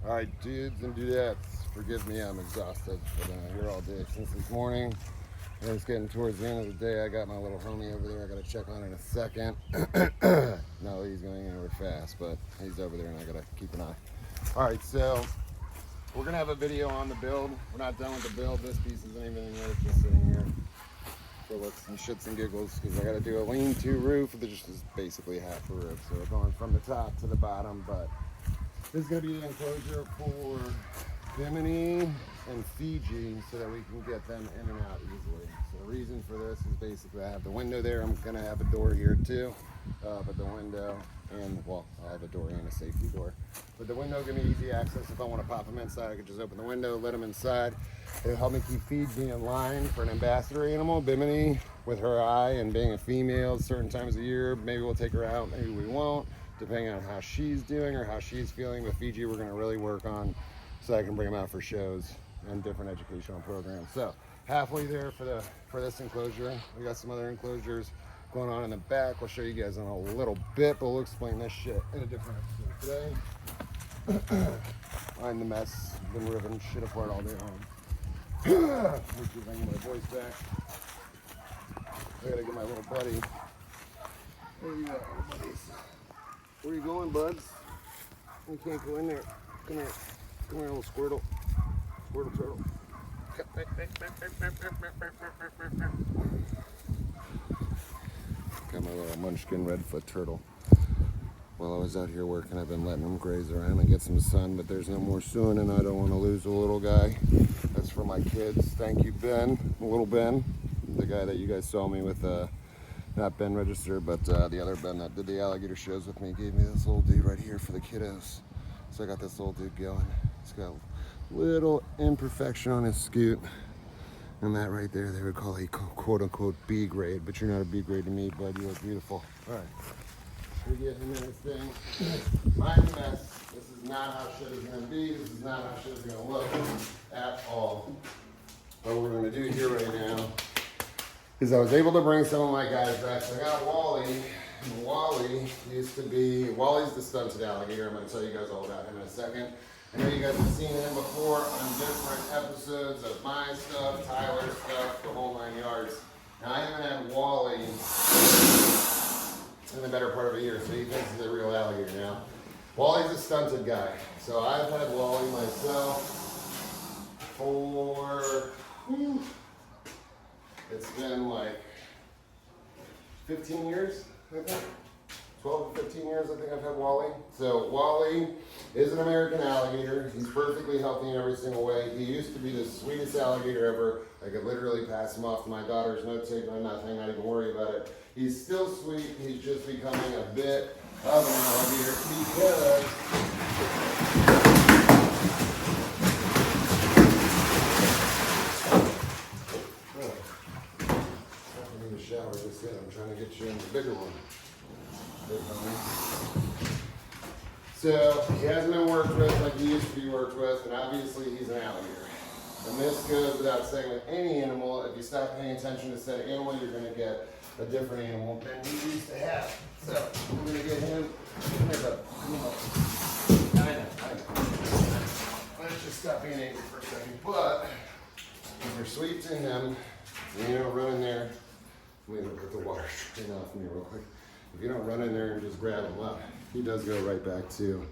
All right, dudes and dudettes, forgive me, I'm exhausted. I've been here all day since this morning. And it's getting towards the end of the day. I got my little homie over there I gotta check on in a second. No, he's going anywhere fast, but he's over there and I gotta keep an eye. All right, so we're gonna have a video on the build. We're not done with the build. This piece isn't even in there, it's just sitting here. So let's some shits and giggles because I gotta do a lean-to roof. This is basically half a roof. So we're going from the top to the bottom, but this is going to be an enclosure for Bimini and Fiji so that we can get them in and out easily. So the reason for this is basically I have the window there. I'm going to have a door here too, but the window and, well, I'll have a door and a safety door. But the window will give me easy access. If I want to pop them inside, I can just open the window, let them inside. It'll help me keep Fiji in line for an ambassador animal. Bimini, with her eye and being a female, certain times of year, maybe we'll take her out, maybe we won't, depending on how she's doing or how she's feeling. With Fiji, we're going to really work on so I can bring them out for shows and different educational programs. So halfway there for this enclosure. We got some other enclosures going on in the back. We'll show you guys in a little bit, but we'll explain this shit in a different episode today. Mind the mess. Been ripping shit apart all day long. Let me see if I can get my voice back. I gotta get my little buddy. Where you at, little buddies? Where you going, buds? You can't go in there. Come here. Come here, little squirtle. Squirtle turtle. Got my little munchkin redfoot turtle. While I was out here working, I've been letting him graze around and get some sun, but there's no more soon, and I don't want to lose a little guy. That's for my kids. Thank you, Ben. Little Ben. The guy that you guys saw me with, not Ben Register, but the other Ben that did the alligator shows with me, gave me this little dude right here for the kiddos. So I got this little dude going. He's got a little imperfection on his scoot. And that right there, they would call a quote-unquote B grade, but you're not a B grade to me, bud. You look beautiful. All right. We get into this thing. Mind the mess. This is not how shit is gonna be. This is not how shit is gonna look at all. What we're gonna do here right now is I was able to bring some of my guys back. So I got Wally. And Wally used to be, Wally's the stunted alligator. I'm gonna tell you guys all about him in a second. I know you guys have seen him before on different episodes of my stuff, Tyler's stuff, the whole 9 yards. Now I haven't had Wally in the better part of a year, so he thinks he's a real alligator now. Wally's a stunted guy. So I've had Wally myself for, it's been like 15 years, I think. 12 to 15 years, I think I've had Wally. So Wally is an American alligator. He's perfectly healthy in every single way. He used to be the sweetest alligator ever. I could literally pass him off to my daughter's note taker or nothing. Not even worry about it. He's still sweet. He's just becoming a bit of an alligator because I need a shower just yet. I'm trying to get you in the bigger one. So he hasn't been worked with like he used to be worked with, and obviously he's an alligator. And this goes without saying with any animal. If you stop paying attention to said animal, you're going to get a different animal than we used to have. So we're going to get him. Come here, bud. Come on. I know. Let's just stop being angry for a second. But if you're sweet to him, you don't run in there. Let me put the water straight off me real quick. If you don't run in there and just grab him up, he does go right back to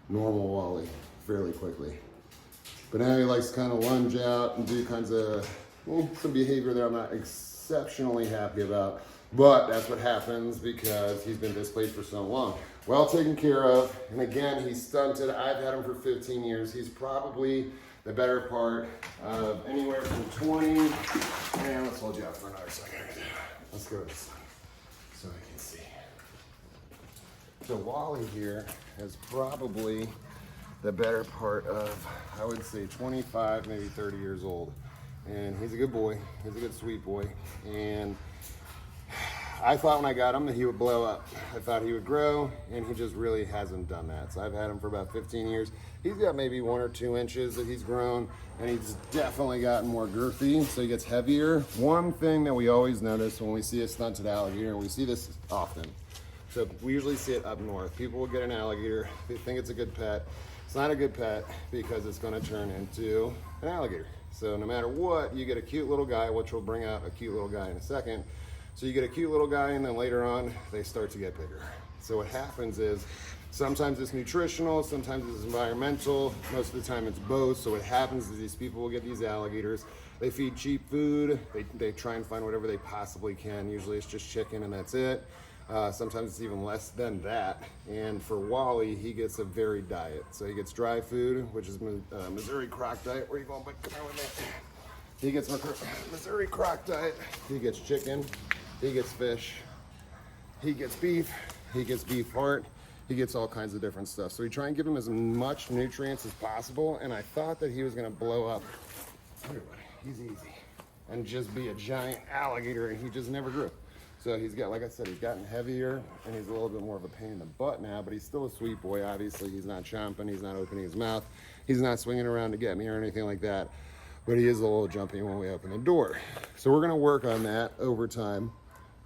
normal Wally fairly quickly. But now he likes to kind of lunge out and do kinds of some behavior that I'm not exceptionally happy about. But that's what happens because he's been displaced for so long. Well taken care of. And again, he's stunted. I've had him for 15 years. He's probably the better part of anywhere from 20. And let's hold you out for another second. Let's go to the sun so I can see. So Wally here is probably the better part of, I would say 25, maybe 30 years old. And he's a good boy. He's a good sweet boy. And I thought when I got him that he would blow up. I thought he would grow, and he just really hasn't done that. So I've had him for about 15 years. He's got maybe 1 or 2 inches that he's grown, and he's definitely gotten more girthy, so he gets heavier. One thing that we always notice when we see a stunted alligator, and we see this often, So we usually see it up north. People will get an alligator, they think it's a good pet. It's not a good pet because it's gonna turn into an alligator. So no matter what, you get a cute little guy, which will bring out a cute little guy in a second. So you get a cute little guy, and then later on, they start to get bigger. So what happens is, sometimes it's nutritional, sometimes it's environmental, most of the time it's both. So what happens is these people will get these alligators, they feed cheap food, they try and find whatever they possibly can. Usually it's just chicken and that's it. Sometimes it's even less than that. And for Wally, he gets a varied diet. So he gets dry food, which is Missouri croc diet. Where are you going, bud? Come on with me. He gets Missouri croc diet. He gets chicken. He gets fish. He gets beef. He gets beef heart. He gets all kinds of different stuff. So we try and give him as much nutrients as possible. And I thought that he was gonna blow up. Everybody, he's easy. And just be a giant alligator, and he just never grew. So he's got, like I said, he's gotten heavier, and he's a little bit more of a pain in the butt now, but he's still a sweet boy. Obviously, he's not chomping, he's not opening his mouth, he's not swinging around to get me or anything like that, but he is a little jumpy when we open the door. So we're gonna work on that over time,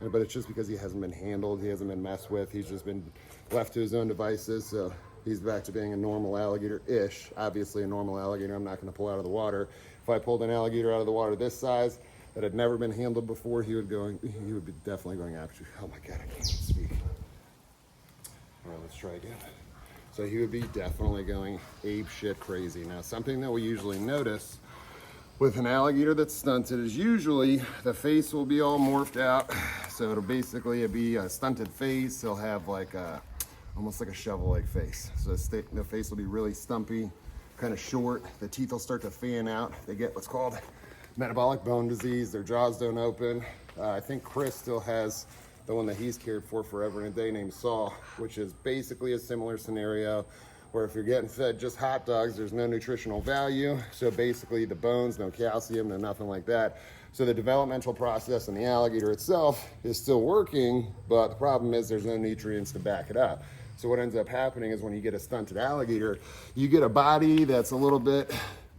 but it's just because he hasn't been handled, he hasn't been messed with, he's just been left to his own devices, so he's back to being a normal alligator-ish. Obviously a normal alligator I'm not gonna pull out of the water. If I pulled an alligator out of the water this size, that had never been handled before, he would be definitely going after. Oh my God, I can't even speak. All right, let's try again. So he would be definitely going ape shit crazy. Now, something that we usually notice with an alligator that's stunted is usually the face will be all morphed out. So it'll basically be a stunted face. He'll have like almost like a shovel-like face. So the face will be really stumpy, kind of short. The teeth will start to fan out. They get what's called metabolic bone disease. Their jaws don't open. I think Chris still has the one that he's cared for forever and a day named Saul, which is basically a similar scenario where if you're getting fed just hot dogs, there's no nutritional value. So basically the bones, no calcium, no nothing like that. So the developmental process in the alligator itself is still working, but the problem is there's no nutrients to back it up. So what ends up happening is when you get a stunted alligator, you get a body that's a little bit,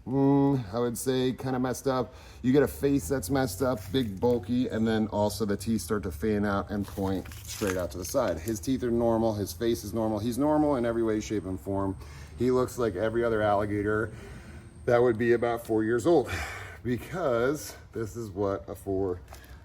I would say kind of messed up. You get a face that's messed up, big, bulky, and then also the teeth start to fan out and point straight out to the side. His teeth are normal, his face is normal. He's normal in every way, shape, and form. He looks like every other alligator that would be about 4 years old, because this is what a 4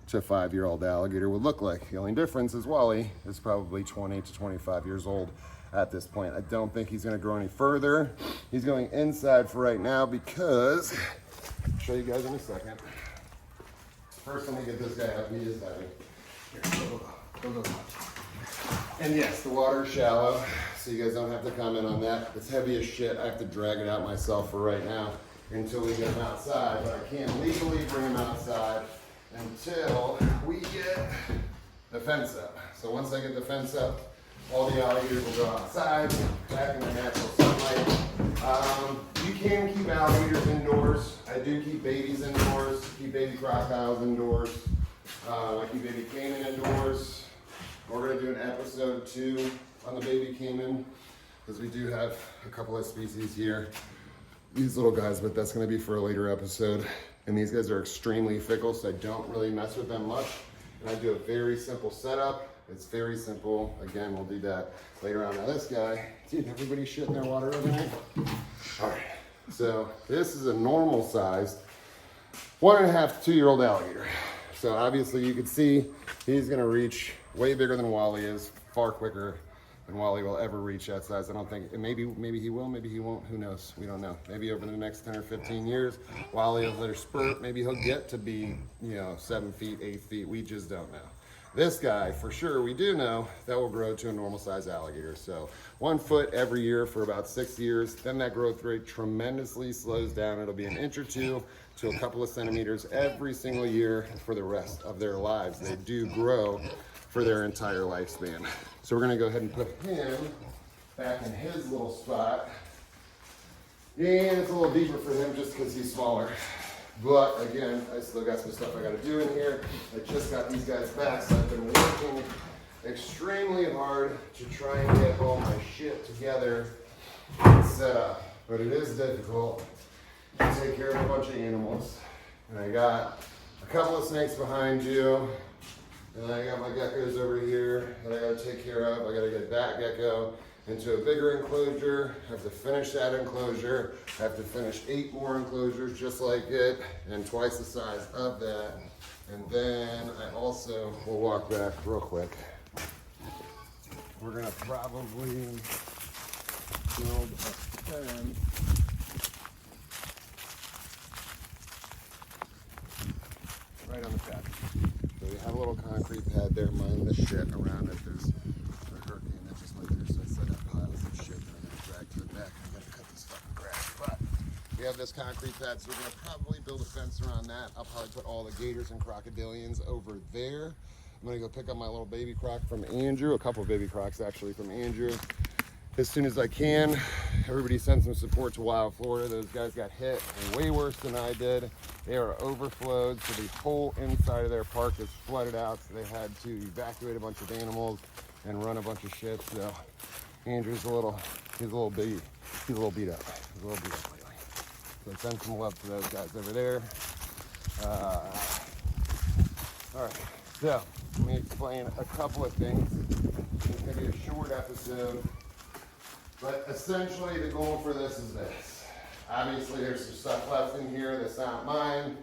to 5 year old alligator would look like. The only difference is Wally is probably 20 to 25 years old at this point. I don't think he's gonna grow any further. He's going inside for right now because, I'll show you guys in a second. First, let me get this guy up, he is heavy. Here, go. And yes, the water is shallow, so you guys don't have to comment on that. It's heavy as shit. I have to drag it out myself for right now until we get him outside, but I can't legally bring him outside until we get the fence up. So once I get the fence up, all the alligators will go outside, back in their natural sunlight. You can keep alligators indoors. I do keep babies indoors, keep baby crocodiles indoors. I keep baby caiman indoors. We're gonna do an episode 2 on the baby caiman, because we do have a couple of species here. These little guys, but that's gonna be for a later episode. And these guys are extremely fickle, so I don't really mess with them much. And I do a very simple setup. It's very simple. Again, we'll do that later on. Now this guy, dude, everybody shit in their water overnight? All right, so this is a normal sized 1.5 to 2 year old alligator. So obviously you can see he's gonna reach way bigger than Wally is, far quicker than Wally will ever reach that size. I don't think, maybe he will, maybe he won't, who knows? We don't know. Maybe over the next 10 or 15 years, Wally will let her spurt. Maybe he'll get to be, 7 feet, 8 feet. We just don't know. This guy, for sure, we do know that will grow to a normal size alligator. So 1 foot every year for about 6 years. Then that growth rate tremendously slows down. It'll be an inch or two to a couple of centimeters every single year for the rest of their lives. They do grow for their entire lifespan. So we're gonna go ahead and put him back in his little spot. And it's a little deeper for him just because he's smaller. But again, I still got some stuff I gotta do in here. I just got these guys back, so I've been working extremely hard to try and get all my shit together and set up. But it is difficult to take care of a bunch of animals. And I got a couple of snakes behind you. And then I got my geckos over here that I gotta take care of. I gotta get that gecko into a bigger enclosure. I have to finish that enclosure. I have to finish 8 more enclosures just like it and twice the size of that. And then I also will walk back real quick. We're gonna probably build a fence right on the pad. So we have a little concrete pad there, mind the shit around it. There's a hurricane that just went through, so I set up piles of shit that I'm gonna drag to the back. I'm gonna cut this fucking grass. But we have this concrete pad, so we're gonna probably build a fence around that. I'll probably put all the gators and crocodilians over there. I'm gonna go pick up my little baby croc from Andrew, a couple of baby crocs actually from Andrew, as soon as I can. Everybody send some support to Wild Florida. Those guys got hit and way worse than I did. They are overflowed, so the whole inside of their park is flooded out, so they had to evacuate a bunch of animals and run a bunch of shit. So Andrew's he's a little beat up. He's a little beat up lately. So send some love to those guys over there. All right, so let me explain a couple of things. It's gonna be a short episode, but essentially the goal for this is this. Obviously there's some stuff left in here that's not mine.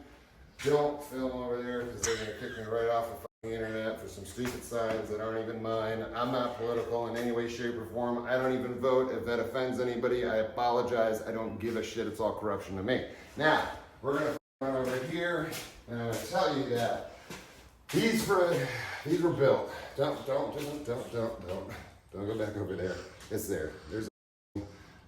Don't film over there because they're gonna kick me right off the internet for some stupid signs that aren't even mine. I'm not political in any way, shape, or form. I don't even vote. If that offends anybody, I apologize. I don't give a shit. It's all corruption to me. Now, we're gonna run over here, and I'm gonna tell you that these were built. Don't go back over there. It's there.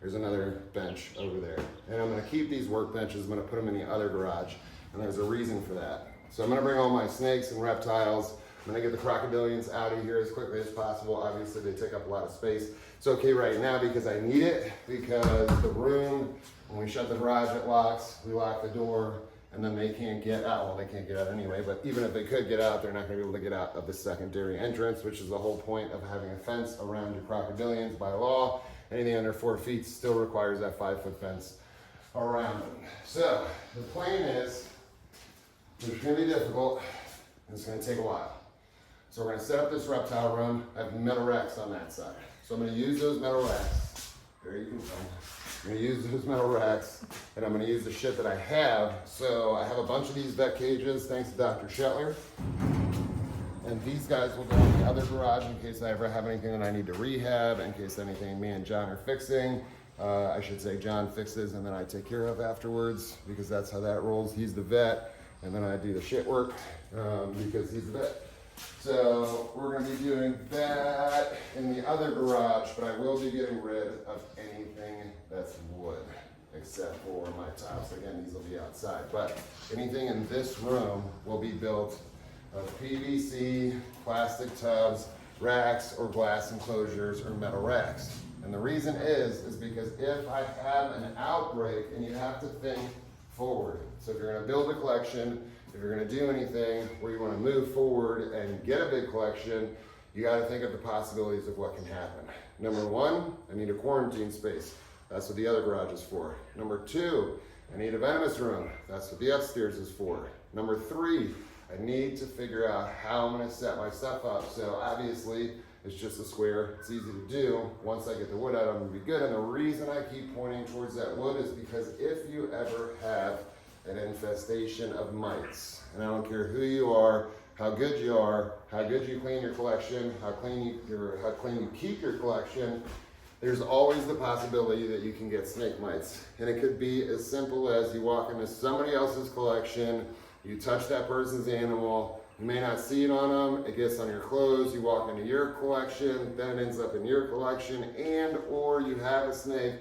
There's another bench over there. And I'm gonna keep these workbenches. I'm gonna put them in the other garage. And there's a reason for that. So I'm gonna bring all my snakes and reptiles. I'm gonna get the crocodilians out of here as quickly as possible. Obviously they take up a lot of space. It's okay right now because I need it, because the room, when we shut the garage, it locks. We lock the door, and then they can't get out. Well, they can't get out anyway, but even if they could get out, they're not gonna be able to get out of the secondary entrance, which is the whole point of having a fence around your crocodilians by law. Anything under 4 feet still requires that 5-foot fence around them. So the plan is, it's gonna be difficult, and it's gonna take a while. So we're gonna set up this reptile room. I have metal racks on that side. So I'm gonna use those metal racks. There you go. I'm gonna use those metal racks, and I'm gonna use the shit that I have. So I have a bunch of these vet cages, thanks to Dr. Shetler. And these guys will go in the other garage in case I ever have anything that I need to rehab, in case anything me and John are fixing. I should say John fixes and then I take care of afterwards, because that's how that rolls. He's the vet, and then I do the shit work because he's the vet. So we're gonna be doing that in the other garage, but I will be getting rid of anything that's wood, except for my tiles. Again, these will be outside, but anything in this room will be built of PVC, plastic tubs, racks, or glass enclosures, or metal racks. And the reason is because if I have an outbreak, and you have to think forward. So if you're gonna build a collection, if you're gonna do anything where you wanna move forward and get a big collection, you gotta think of the possibilities of what can happen. Number one, I need a quarantine space. That's what the other garage is for. Number two, I need a venomous room. That's what the upstairs is for. Number three, I need to figure out how I'm gonna set my stuff up. So obviously, it's just a square, it's easy to do. Once I get the wood out, I'm gonna be good. And the reason I keep pointing towards that wood is because if you ever have an infestation of mites, and I don't care who you are, how good you clean your collection, how clean you keep your collection, there's always the possibility that you can get snake mites. And it could be as simple as you walk into somebody else's collection, you touch that person's animal, you may not see it on them, it gets on your clothes, you walk into your collection, then it ends up in your collection, and or you have a snake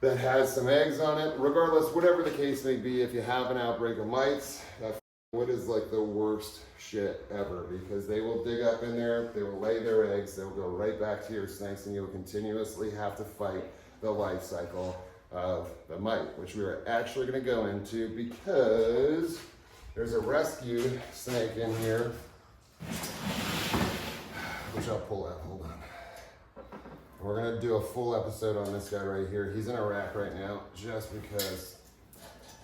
that has some eggs on it. Regardless, whatever the case may be, if you have an outbreak of mites, that wood is like the worst shit ever, because they will dig up in there, they will lay their eggs, they'll go right back to your snakes, and you'll continuously have to fight the life cycle of the mite, which we are actually gonna go into because there's a rescued snake in here, which I'll pull out, hold on. We're gonna do a full episode on this guy right here. He's in a rack right now, just because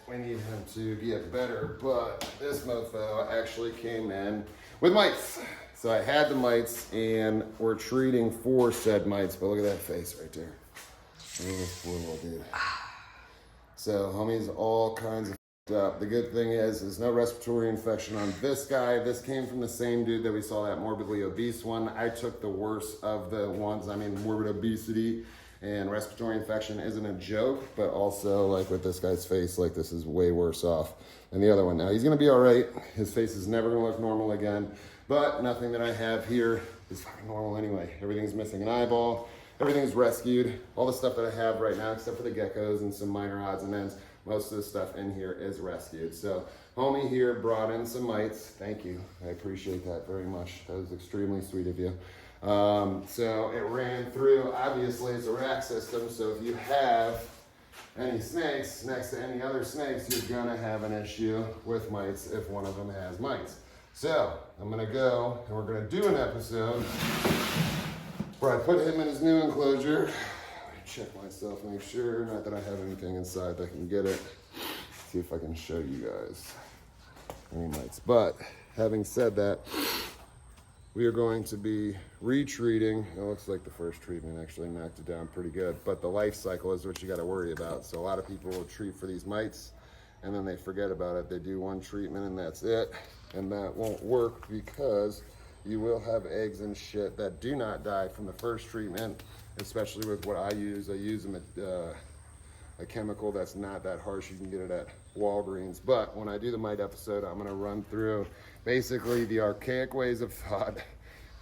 we need him to get better, but this mofo actually came in with mites. So I had the mites, and we're treating for said mites, but look at that face right there. Look at this poor little dude. So homie's all kinds of up. The good thing is there's no respiratory infection on this guy. This came from the same dude that we saw, that morbidly obese one. I took the worst of the ones. I mean, morbid obesity and respiratory infection isn't a joke, but also like with this guy's face, like this is way worse off than the other one. Now he's gonna be all right. His face is never gonna look normal again, but nothing that I have here is fucking normal anyway. Everything's missing an eyeball. Everything's rescued. All the stuff that I have right now, except for the geckos and some minor odds and ends, most of the stuff in here is rescued. So homie here brought in some mites. Thank you. I appreciate that very much. That was extremely sweet of you. So it ran through, obviously it's a rack system. So if you have any snakes next to any other snakes, you're gonna have an issue with mites if one of them has mites. So I'm gonna go and we're gonna do an episode where I put him in his new enclosure. Check myself, make sure, not that I have anything inside that can get it. See if I can show you guys any mites. But having said that, we are going to be retreating. It looks like the first treatment actually knocked it down pretty good, but the life cycle is what you got to worry about. So a lot of people will treat for these mites and then they forget about it. They do one treatment and that's it, and that won't work because you will have eggs and shit that do not die from the first treatment, especially with what I use. I use a chemical that's not that harsh. You can get it at Walgreens. But when I do the mite episode, I'm gonna run through basically the archaic ways of thought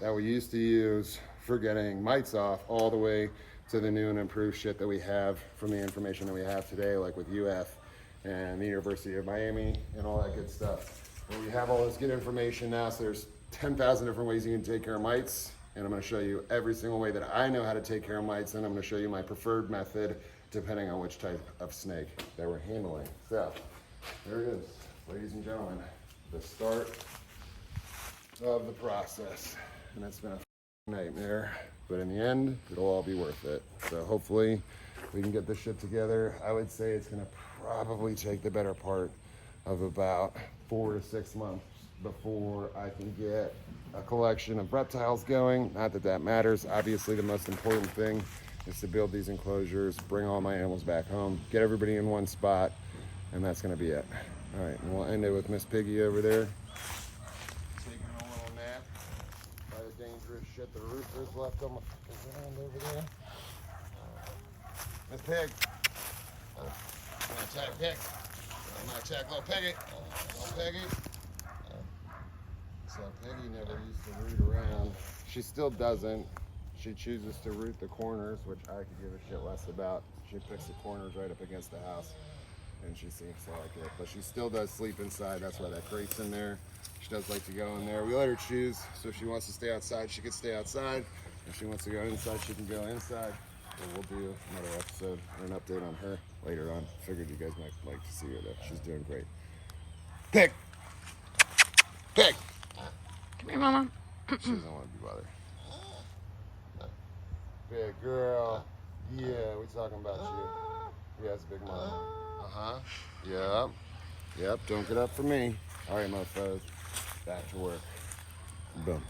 that we used to use for getting mites off, all the way to the new and improved shit that we have from the information that we have today, like with UF and the University of Miami and all that good stuff. But we have all this good information now, so there's 10,000 different ways you can take care of mites, and I'm going to show you every single way that I know how to take care of mites, and I'm going to show you my preferred method depending on which type of snake that we're handling. So there it is, ladies and gentlemen, the start of the process, and it's been a nightmare, but in the end it'll all be worth it. So hopefully we can get this shit together. I would say it's going to probably take the better part of about 4 to 6 months before I can get a collection of reptiles going. Not that that matters. Obviously the most important thing is to build these enclosures, bring all my animals back home, get everybody in one spot, and that's gonna be it. All right, and we'll end it with Miss Piggy over there, taking a little nap by the dangerous shit the roosters left on the ground over there. Miss Pig. I'm gonna attack Pig. I'm gonna attack little Piggy. Little Piggy. So Peggy never used to root around. She still doesn't. She chooses to root the corners, which I could give a shit less about. She picks the corners right up against the house, and she seems to like it. But she still does sleep inside. That's why that crate's in there. She does like to go in there. We let her choose. So if she wants to stay outside, she can stay outside. If she wants to go inside, she can go inside. And we'll do another episode or an update on her later on. Figured you guys might like to see her though. She's doing great. Pig! Pig! Come here, Mama. She doesn't want to be bothered. Big girl. Yeah, we talking about you. Yes, big mama. Uh-huh. Yep. Yep, don't get up for me. All right, mofos. Back to work. Boom.